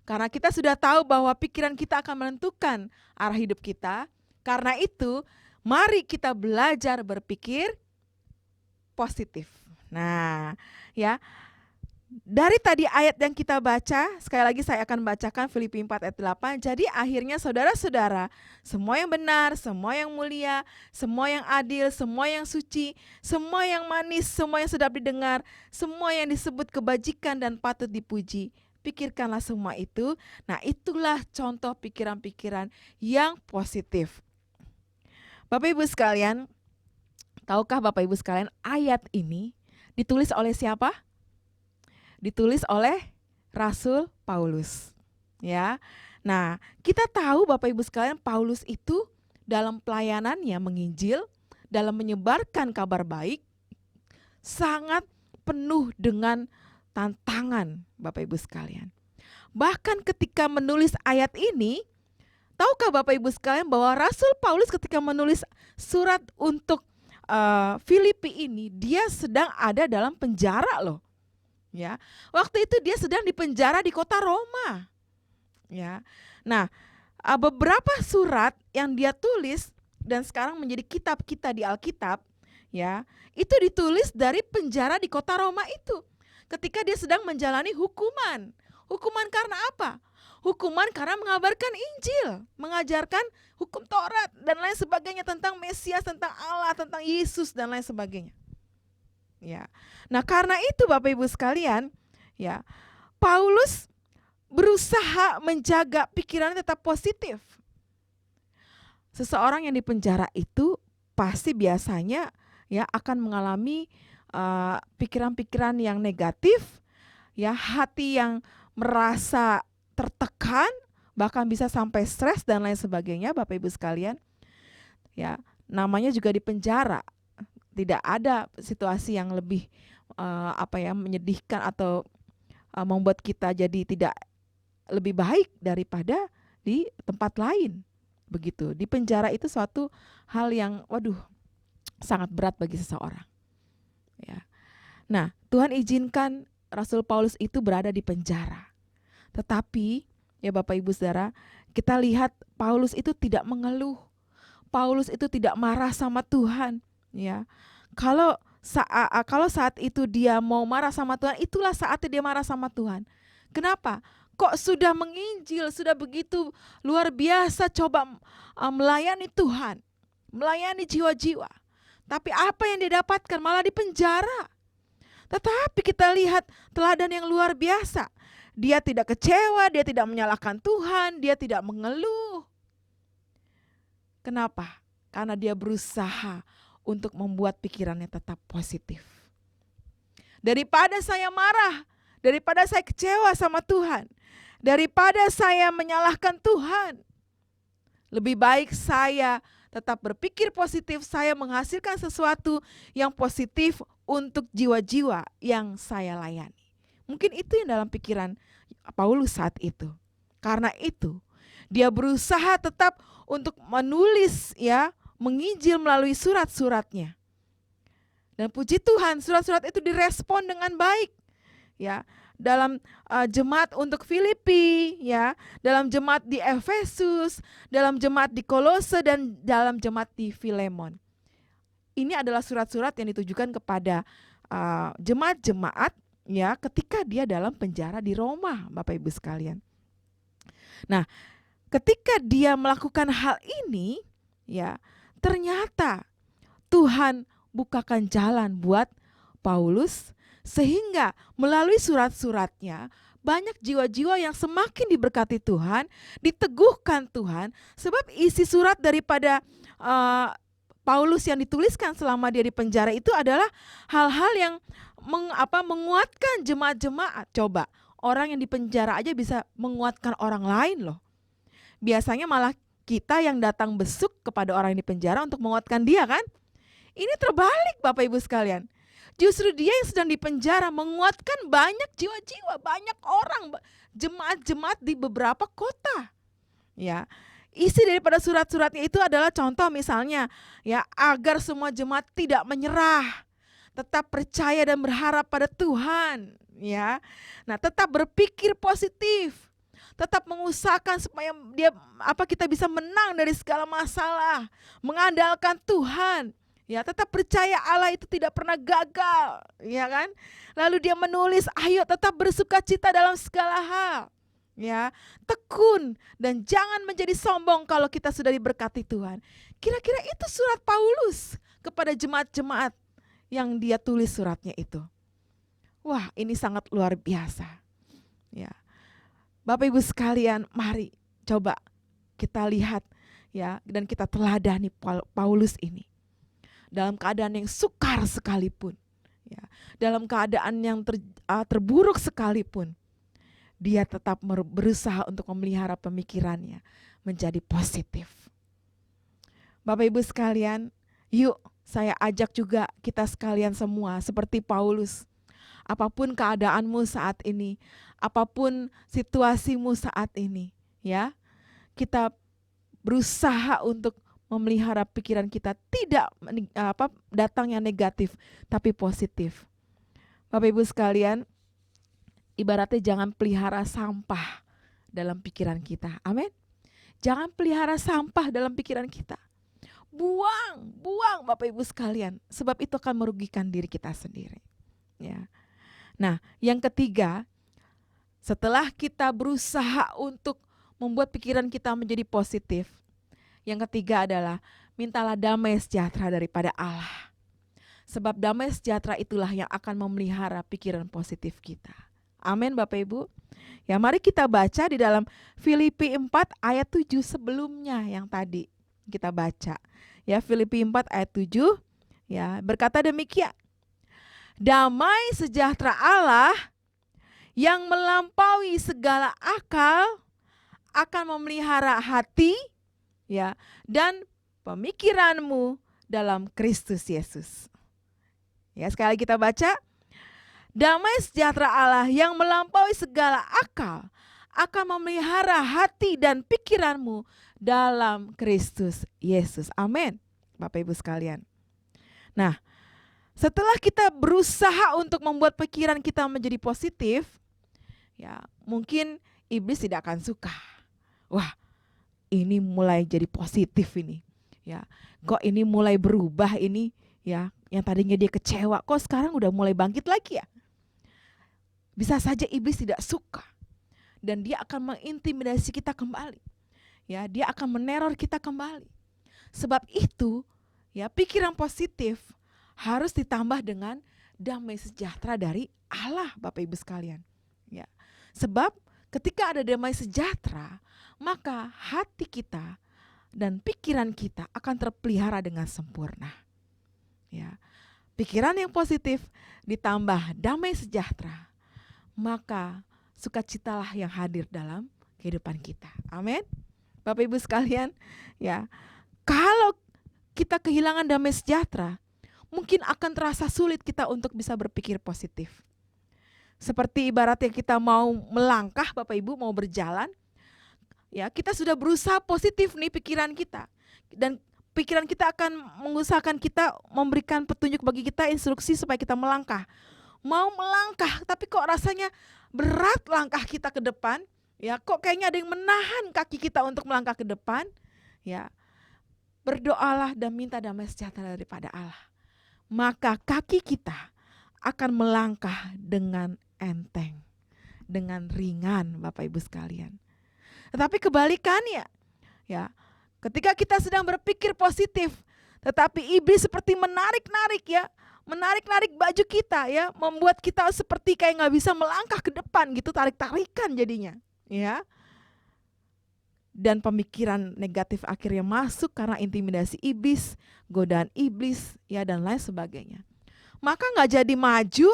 Karena kita sudah tahu bahwa pikiran kita akan menentukan arah hidup kita. Karena itu, mari kita belajar berpikir positif. Nah, ya. Dari tadi ayat yang kita baca, sekali lagi saya akan bacakan Filipi 4 ayat 8. Jadi akhirnya saudara-saudara, semua yang benar, semua yang mulia, semua yang adil, semua yang suci, semua yang manis, semua yang sedap didengar, semua yang disebut kebajikan dan patut dipuji, pikirkanlah semua itu. Nah, itulah contoh pikiran-pikiran yang positif. Bapak Ibu sekalian, tahukah Bapak Ibu sekalian ayat ini ditulis oleh siapa? Ditulis oleh Rasul Paulus. Ya. Nah, kita tahu Bapak Ibu sekalian, Paulus itu dalam pelayanannya menginjil, dalam menyebarkan kabar baik, sangat penuh dengan tantangan Bapak Ibu sekalian. Bahkan ketika menulis ayat ini, tahukah Bapak Ibu sekalian bahwa Rasul Paulus ketika menulis surat untuk Filipi ini, dia sedang ada dalam penjara loh. Ya, waktu itu dia sedang dipenjara di kota Roma. Ya, nah beberapa surat yang dia tulis dan sekarang menjadi kitab kita di Alkitab, ya, itu ditulis dari penjara di kota Roma itu. Ketika dia sedang menjalani hukuman. Hukuman karena apa? Hukuman karena mengabarkan Injil, mengajarkan hukum Taurat dan lain sebagainya tentang Mesias, tentang Allah, tentang Yesus dan lain sebagainya. Ya. Nah, karena itu Bapak Ibu sekalian, ya, Paulus berusaha menjaga pikirannya tetap positif. Seseorang yang dipenjara itu pasti biasanya ya akan mengalami pikiran-pikiran yang negatif, ya, hati yang merasa tertekan, bahkan bisa sampai stres dan lain sebagainya, Bapak Ibu sekalian. Ya, namanya juga dipenjara. Tidak ada situasi yang lebih menyedihkan atau membuat kita jadi tidak lebih baik daripada di tempat lain. Begitu. Di penjara itu suatu hal yang sangat berat bagi seseorang. Ya. Nah, Tuhan izinkan Rasul Paulus itu berada di penjara. Tetapi ya Bapak Ibu Saudara, kita lihat Paulus itu tidak mengeluh. Paulus itu tidak marah sama Tuhan, ya. Kalau saat itu dia mau marah sama Tuhan, itulah saatnya dia marah sama Tuhan. Kenapa? Kok sudah menginjil, sudah begitu luar biasa coba melayani Tuhan, melayani jiwa-jiwa. Tapi apa yang dia dapatkan? Malah di penjara. Tetapi kita lihat teladan yang luar biasa. Dia tidak kecewa, dia tidak menyalahkan Tuhan, dia tidak mengeluh. Kenapa? Karena dia berusaha untuk membuat pikirannya tetap positif. Daripada saya marah, daripada saya kecewa sama Tuhan, daripada saya menyalahkan Tuhan, lebih baik saya tetap berpikir positif, saya menghasilkan sesuatu yang positif untuk jiwa-jiwa yang saya layani. Mungkin itu yang dalam pikiran Paulus saat itu. Karena itu, dia berusaha tetap untuk menulis, menginjil melalui surat-suratnya. Dan puji Tuhan, surat-surat itu direspon dengan baik. Ya, dalam jemaat untuk Filipi, dalam jemaat di Efesus, dalam jemaat di Kolose, dan dalam jemaat di Filemon. Ini adalah surat-surat yang ditujukan kepada jemaat-jemaat ketika dia dalam penjara di Roma, Bapak Ibu sekalian. Nah, ketika dia melakukan hal ini, ternyata Tuhan bukakan jalan buat Paulus, sehingga melalui surat-suratnya banyak jiwa-jiwa yang semakin diberkati Tuhan, diteguhkan Tuhan, sebab isi surat daripada Paulus yang dituliskan selama dia di penjara itu adalah hal-hal yang menguatkan jemaat-jemaat. Coba, orang yang di penjara aja bisa menguatkan orang lain loh. Biasanya malah kita yang datang besuk kepada orang yang di penjara untuk menguatkan dia kan? Ini terbalik Bapak Ibu sekalian. Justru dia yang sedang di penjara menguatkan banyak jiwa-jiwa, banyak orang, jemaat-jemaat di beberapa kota. Ya. Isi daripada surat-suratnya itu adalah contoh misalnya, agar semua jemaat tidak menyerah, tetap percaya dan berharap pada Tuhan, Nah, tetap berpikir positif, tetap mengusahakan supaya kita bisa menang dari segala masalah, mengandalkan Tuhan. Tetap percaya Allah itu tidak pernah gagal, kan? Lalu dia menulis, ayo tetap bersukacita dalam segala hal. Tekun dan jangan menjadi sombong kalau kita sudah diberkati Tuhan. Kira-kira itu surat Paulus kepada jemaat-jemaat yang dia tulis suratnya itu. Wah, ini sangat luar biasa. Bapak Ibu sekalian, mari coba kita lihat dan kita teladani Paulus ini. Dalam keadaan yang sukar sekalipun, dalam keadaan yang terburuk sekalipun, dia tetap berusaha untuk memelihara pemikirannya menjadi positif. Bapak Ibu sekalian, yuk saya ajak juga kita sekalian semua seperti Paulus. Apapun keadaanmu saat ini, apapun situasimu saat ini, kita berusaha untuk memelihara pikiran kita tidak datang yang negatif, tapi positif. Bapak Ibu sekalian, ibaratnya jangan pelihara sampah dalam pikiran kita. Amin. Jangan pelihara sampah dalam pikiran kita. Buang Bapak Ibu sekalian, sebab itu akan merugikan diri kita sendiri. Nah, yang ketiga, setelah kita berusaha untuk membuat pikiran kita menjadi positif, yang ketiga adalah mintalah damai sejahtera daripada Allah. Sebab damai sejahtera itulah yang akan memelihara pikiran positif kita. Amin Bapak Ibu. Mari kita baca di dalam Filipi 4 ayat 7 sebelumnya yang tadi kita baca. Filipi 4 ayat 7 berkata demikian. Damai sejahtera Allah yang melampaui segala akal akan memelihara hati dan pemikiranmu dalam Kristus Yesus. Sekali kita baca. Damai sejahtera Allah yang melampaui segala akal akan memelihara hati dan pikiranmu dalam Kristus Yesus. Amin. Bapak Ibu sekalian. Nah, setelah kita berusaha untuk membuat pikiran kita menjadi positif, ya mungkin iblis tidak akan suka. Wah, ini mulai jadi positif ini. Ya, kok ini mulai berubah ini, ya, yang tadinya dia kecewa, kok sekarang udah mulai bangkit lagi ya? Bisa saja iblis tidak suka dan dia akan mengintimidasi kita kembali. Ya, dia akan meneror kita kembali. Sebab itu, ya, pikiran positif harus ditambah dengan damai sejahtera dari Allah, Bapak Ibu sekalian. Ya. Sebab ketika ada damai sejahtera, maka hati kita dan pikiran kita akan terpelihara dengan sempurna. Ya. Pikiran yang positif ditambah damai sejahtera, maka sukacitalah yang hadir dalam kehidupan kita. Amin. Bapak Ibu sekalian, ya. Kalau kita kehilangan damai sejahtera, mungkin akan terasa sulit kita untuk bisa berpikir positif. Seperti ibaratnya kita mau melangkah, Bapak Ibu, mau berjalan, ya kita sudah berusaha positif nih pikiran kita. Dan pikiran kita akan mengusahakan kita memberikan petunjuk bagi kita, instruksi supaya kita melangkah. Mau melangkah, tapi kok rasanya berat langkah kita ke depan, ya kok kayaknya ada yang menahan kaki kita untuk melangkah ke depan, ya berdoalah dan minta damai sejahtera daripada Allah. Maka kaki kita akan melangkah dengan enteng, dengan ringan, Bapak Ibu sekalian. Tetapi kebalikannya, ya, ketika kita sedang berpikir positif, tetapi iblis seperti menarik baju kita, ya, membuat kita seperti kayak nggak bisa melangkah ke depan gitu, tarik-tarikan jadinya, ya. Dan pemikiran negatif akhirnya masuk karena intimidasi iblis, godaan iblis, ya, dan lain sebagainya. Maka nggak jadi maju,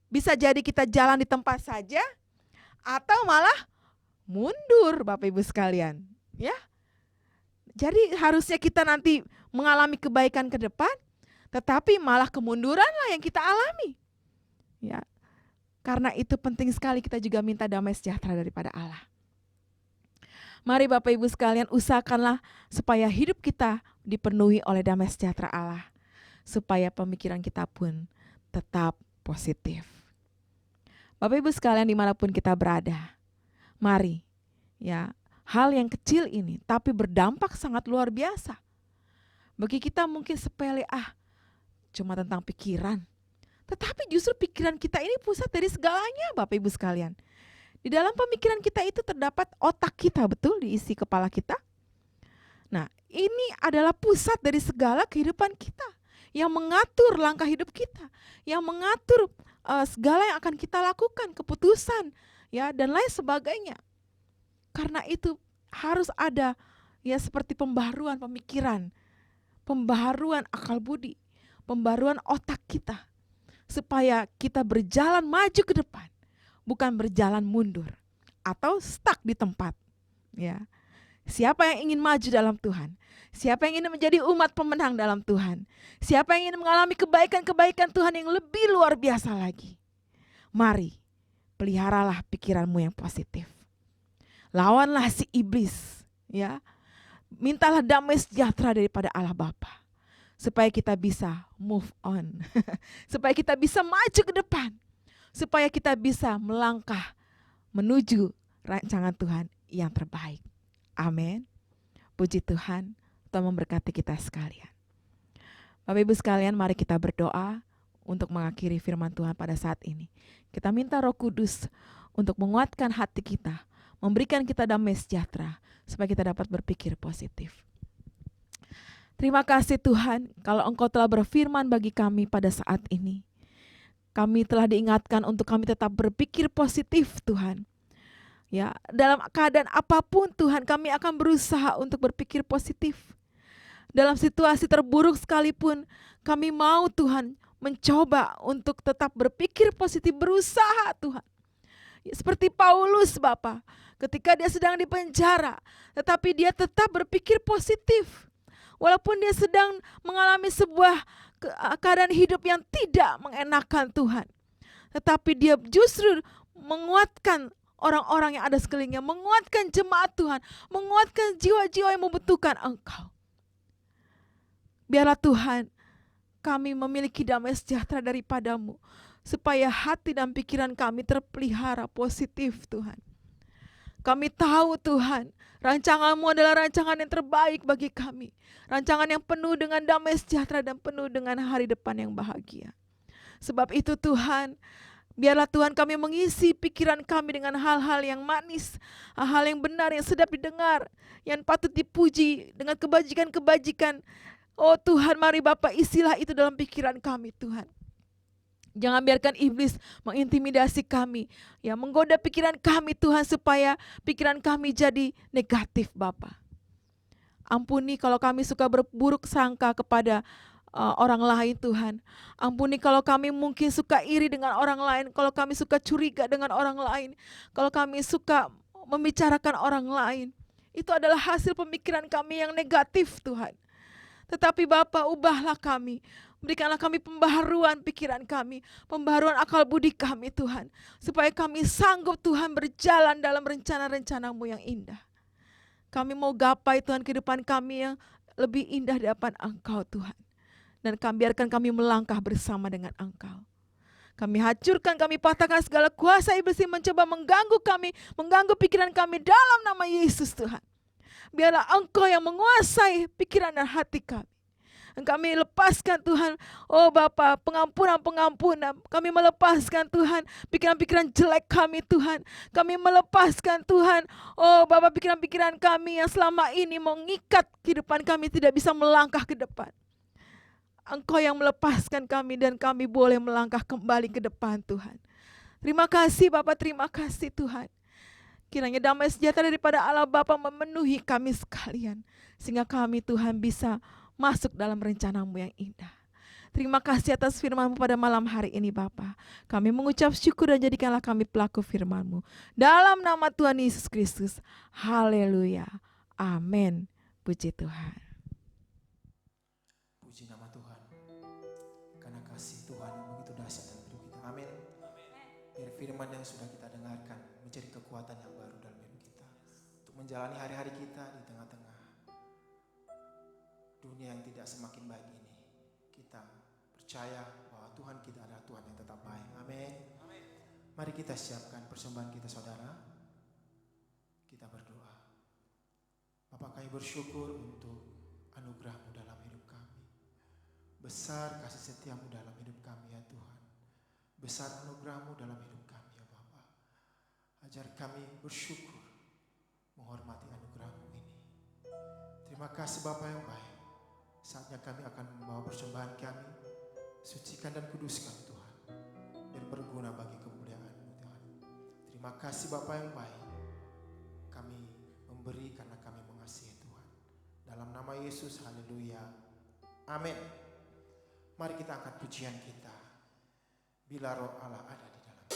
bisa jadi kita jalan di tempat saja, atau malah mundur, Bapak Ibu sekalian, ya. Jadi harusnya kita nanti mengalami kebaikan ke depan, tetapi malah kemunduranlah yang kita alami, ya. Karena itu penting sekali kita juga minta damai sejahtera daripada Allah. Mari Bapak Ibu sekalian, usahakanlah supaya hidup kita dipenuhi oleh damai sejahtera Allah, supaya pemikiran kita pun tetap positif. Bapak Ibu sekalian dimanapun kita berada, mari, ya, hal yang kecil ini tapi berdampak sangat luar biasa. Bagi kita mungkin sepele, cuma tentang pikiran, tetapi justru pikiran kita ini pusat dari segalanya, Bapak Ibu sekalian. Di dalam pemikiran kita itu terdapat otak kita, betul, diisi kepala kita. Nah, ini adalah pusat dari segala kehidupan kita, yang mengatur langkah hidup kita, yang mengatur segala yang akan kita lakukan, keputusan, ya, dan lain sebagainya. Karena itu harus ada, ya, seperti pembaharuan pemikiran, pembaharuan akal budi, pembaharuan otak kita, supaya kita berjalan maju ke depan, bukan berjalan mundur atau stuck di tempat, ya. Siapa yang ingin maju dalam Tuhan? Siapa yang ingin menjadi umat pemenang dalam Tuhan? Siapa yang ingin mengalami kebaikan-kebaikan Tuhan yang lebih luar biasa lagi? Mari, peliharalah pikiranmu yang positif. Lawanlah si iblis, ya. Mintalah damai sejahtera daripada Allah Bapa, supaya kita bisa move on, supaya kita bisa maju ke depan, supaya kita bisa melangkah menuju rancangan Tuhan yang terbaik. Amin. Puji Tuhan, Tuhan memberkati kita sekalian. Bapak Ibu sekalian, mari kita berdoa untuk mengakhiri firman Tuhan pada saat ini. Kita minta Roh Kudus untuk menguatkan hati kita, memberikan kita damai sejahtera, supaya kita dapat berpikir positif. Terima kasih Tuhan, kalau Engkau telah berfirman bagi kami pada saat ini. Kami telah diingatkan untuk kami tetap berpikir positif, Tuhan. Ya, dalam keadaan apapun Tuhan, kami akan berusaha untuk berpikir positif. Dalam situasi terburuk sekalipun, kami mau Tuhan mencoba untuk tetap berpikir positif, berusaha Tuhan. Seperti Paulus Bapa, ketika dia sedang di penjara, tetapi dia tetap berpikir positif. Walaupun dia sedang mengalami sebuah keadaan hidup yang tidak mengenakan Tuhan, tetapi dia justru menguatkan orang-orang yang ada sekelilingnya, menguatkan jemaat Tuhan, menguatkan jiwa-jiwa yang membutuhkan Engkau. Biarlah Tuhan, kami memiliki damai sejahtera daripada-Mu, supaya hati dan pikiran kami terpelihara positif Tuhan. Kami tahu Tuhan, rancangan-Mu adalah rancangan yang terbaik bagi kami. Rancangan yang penuh dengan damai sejahtera dan penuh dengan hari depan yang bahagia. Sebab itu Tuhan, biarlah Tuhan kami mengisi pikiran kami dengan hal-hal yang manis, hal-hal yang benar, yang sedap didengar, yang patut dipuji dengan kebajikan-kebajikan. Oh Tuhan, mari Bapa isilah itu dalam pikiran kami Tuhan. Jangan biarkan iblis mengintimidasi kami, ya, menggoda pikiran kami Tuhan, supaya pikiran kami jadi negatif Bapa. Ampuni kalau kami suka berburuk sangka kepada orang lain Tuhan. Ampuni kalau kami mungkin suka iri dengan orang lain, kalau kami suka curiga dengan orang lain, kalau kami suka membicarakan orang lain. Itu adalah hasil pemikiran kami yang negatif Tuhan. Tetapi Bapa, ubahlah kami. Berikanlah kami pembaharuan pikiran kami, pembaharuan akal budi kami Tuhan, supaya kami sanggup Tuhan berjalan dalam rencana-rencana-Mu yang indah. Kami mau gapai Tuhan kehidupan kami yang lebih indah di hadapan Engkau Tuhan. Dan biarkan kami melangkah bersama dengan Engkau. Kami hancurkan, kami patahkan segala kuasa iblis yang mencoba mengganggu kami, mengganggu pikiran kami dalam nama Yesus Tuhan. Biarlah Engkau yang menguasai pikiran dan hati kami. Kami lepaskan Tuhan, oh Bapa, pengampunan. Kami melepaskan Tuhan pikiran-pikiran jelek kami Tuhan. Kami melepaskan Tuhan, oh Bapa, pikiran-pikiran kami yang selama ini mengikat kehidupan kami tidak bisa melangkah ke depan. Engkau yang melepaskan kami dan kami boleh melangkah kembali ke depan Tuhan. Terima kasih Bapa, terima kasih Tuhan. Kiranya damai sejahtera daripada Allah Bapa memenuhi kami sekalian, sehingga kami Tuhan bisa masuk dalam rencana-Mu yang indah. Terima kasih atas firman-Mu pada malam hari ini Bapa. Kami mengucap syukur dan jadikanlah kami pelaku firman-Mu. Dalam nama Tuhan Yesus Kristus. Haleluya. Amin. Puji Tuhan. Puji nama Tuhan. Karena kasih Tuhan yang begitu dahsyat dalam hidup kita. Amin. Biar firman yang sudah kita dengarkan menjadi kekuatan yang baru dalam hidup kita. Untuk menjalani hari-hari kita di tengah-tengah dunia yang tidak semakin baik ini, kita percaya bahwa Tuhan kita adalah Tuhan yang tetap baik. Amin. Mari kita siapkan persembahan kita saudara. Kita berdoa. Bapa, kami bersyukur untuk anugerah-Mu dalam hidup kami. Besar kasih setia-Mu dalam hidup kami ya Tuhan. Besar anugerah-Mu dalam hidup kami ya Bapa. Ajar kami bersyukur menghormati anugerah-Mu ini. Terima kasih Bapa yang baik. Saatnya kami akan membawa persembahan kami, sucikan dan kuduskan Tuhan, biar berguna bagi kemuliaan-Mu Tuhan. Terima kasih Bapa yang baik. Kami memberi karena kami mengasihi Tuhan. Dalam nama Yesus, haleluya. Amin. Mari kita angkat pujian kita. Bila Roh Allah ada di dalam.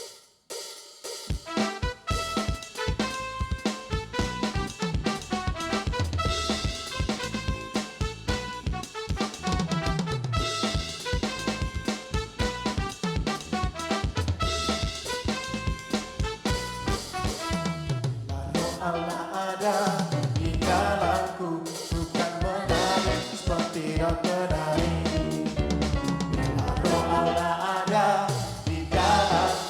Allah ada di dalamku, bukan menari seperti roh penari. Bila Roh Allah ada di dalamku,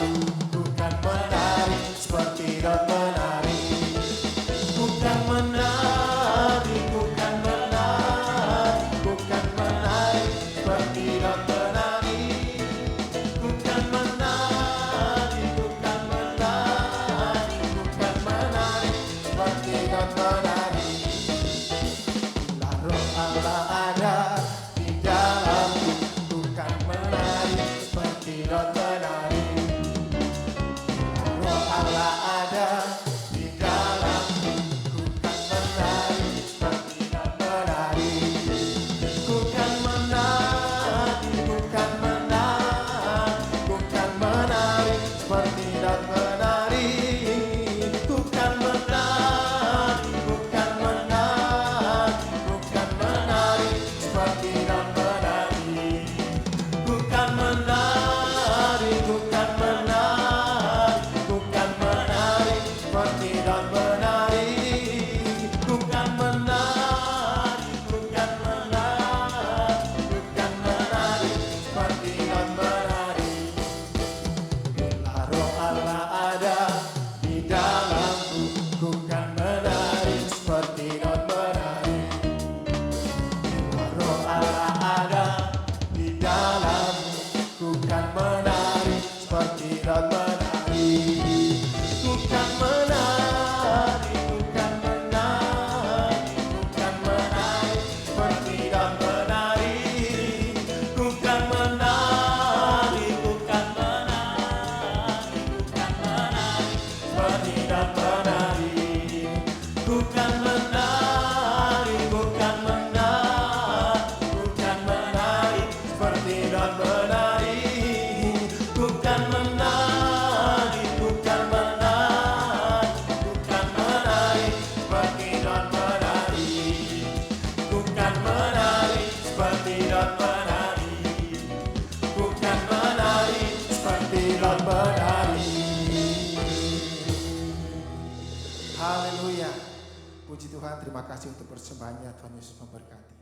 Puji Tuhan, terima kasih untuk persembahannya. Tuhan Yesus memberkati.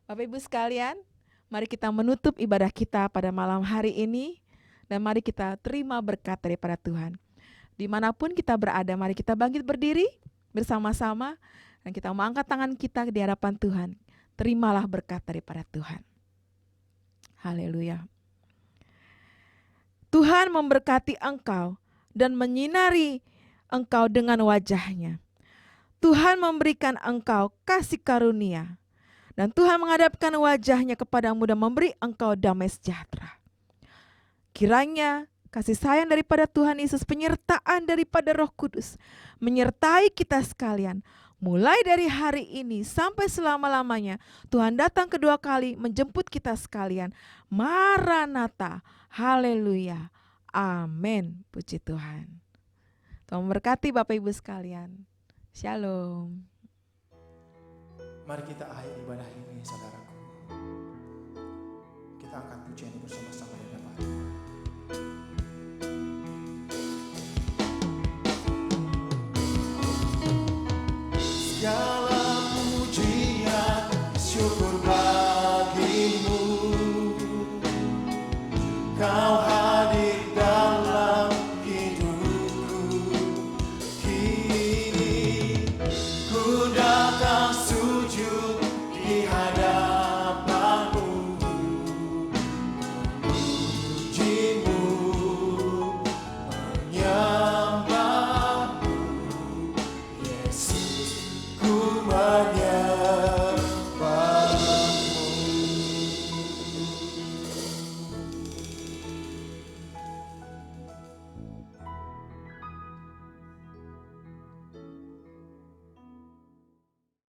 Bapak Ibu sekalian, mari kita menutup ibadah kita pada malam hari ini dan mari kita terima berkat daripada Tuhan. Dimanapun kita berada, mari kita bangkit berdiri bersama-sama dan kita mengangkat tangan kita di hadapan Tuhan. Terimalah berkat daripada Tuhan. Haleluya. Tuhan memberkati engkau dan menyinari engkau dengan wajah-Nya. Tuhan memberikan engkau kasih karunia. Dan Tuhan menghadapkan wajah-Nya kepadamu dan memberi engkau damai sejahtera. Kiranya kasih sayang daripada Tuhan Yesus, penyertaan daripada Roh Kudus menyertai kita sekalian. Mulai dari hari ini sampai selama-lamanya, Tuhan datang kedua kali menjemput kita sekalian. Maranatha, haleluya, amin, puji Tuhan. Tuhan memberkati Bapak Ibu sekalian. Shalom. Mari kita akhiri ibadah ini, saudaraku. Kita angkat pujian ini bersama-sama di hadapan Tuhan.